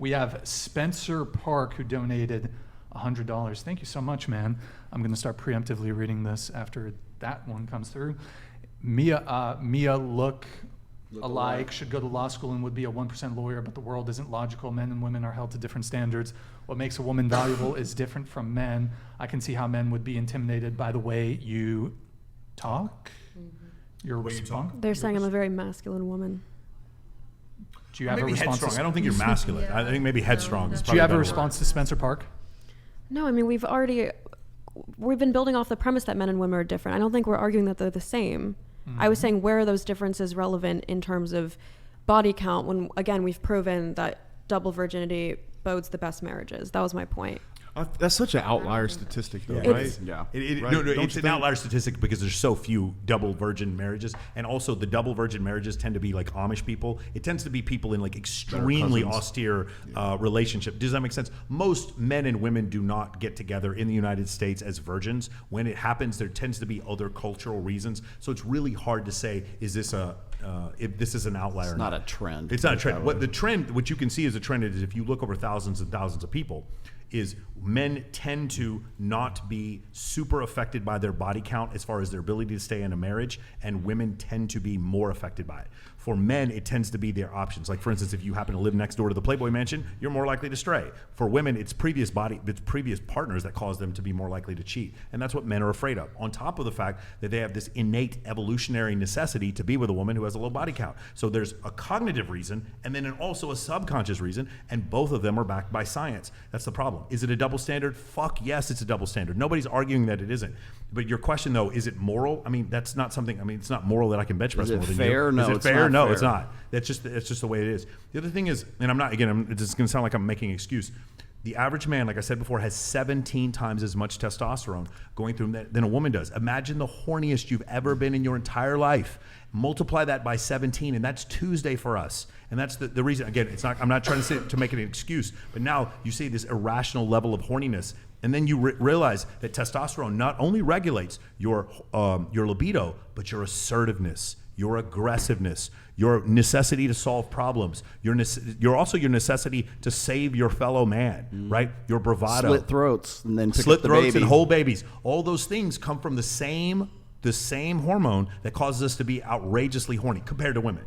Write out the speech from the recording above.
We have Spencer Park who donated $100. Thank you so much, man. I'm going to start preemptively reading this after that one comes through. Mia look alike, should go to law school and would be a 1% lawyer, but the world isn't logical. Men and women are held to different standards. What makes a woman valuable is different from men. I can see how men would be intimidated by the way you talk. Your response? They're saying I'm a very masculine woman. Do you have a Maybe response? headstrong. I don't think you're masculine. I think maybe headstrong is Do probably you have a better word. response to Spencer Park? No, I mean, we've been building off the premise that men and women are different. I don't think we're arguing that they're the same. I was saying, where are those differences relevant in terms of body count when, again, we've proven that double virginity bodes the best marriages. That was my point. That's such an outlier statistic, though, Yeah. right? Yeah. Right? No, Don't it's you an think? outlier statistic because there's so few double virgin marriages, and also the double virgin marriages tend to be like Amish people. It tends to be people in like extremely cousins. austere relationship. Does that make sense? Most men and women do not get together in the United States as virgins. When it happens, there tends to be other cultural reasons. So it's really hard to say, is this if this is an outlier? It's or not a trend. It's not a trend. What the trend, what you can see as a trend is if you look over thousands and thousands of people, is men tend to not be super affected by their body count as far as their ability to stay in a marriage, and women tend to be more affected by it. For men, it tends to be their options. Like, for instance, if you happen to live next door to the Playboy Mansion, you're more likely to stray. For women, it's previous partners that cause them to be more likely to cheat. And that's what men are afraid of. On top of the fact that they have this innate evolutionary necessity to be with a woman who has a low body count. So there's a cognitive reason and then also a subconscious reason, and both of them are backed by science. That's the problem. Is it a double standard? Fuck yes, it's a double standard. Nobody's arguing that it isn't. But your question, though, is it moral? I mean, that's not something, it's not moral that I can bench press Is it more than fair? you. No, Is it it's fair? not No, fair. it's not. That's just the way it is. The other thing is, and it's just going to sound like I'm making an excuse. The average man, like I said before, has 17 times as much testosterone going through him than a woman does. Imagine the horniest you've ever been in your entire life. Multiply that by 17, and that's Tuesday for us. And that's the reason. Again, I'm not trying to say to make it an excuse, but now you see this irrational level of horniness, and then you realize that testosterone not only regulates your libido, but your assertiveness, your aggressiveness, your necessity to solve problems, your also your necessity to save your fellow man, right? Your bravado, Slit throats and then pick slit up the throats baby. and whole babies. All those things come from the same hormone that causes us to be outrageously horny compared to women.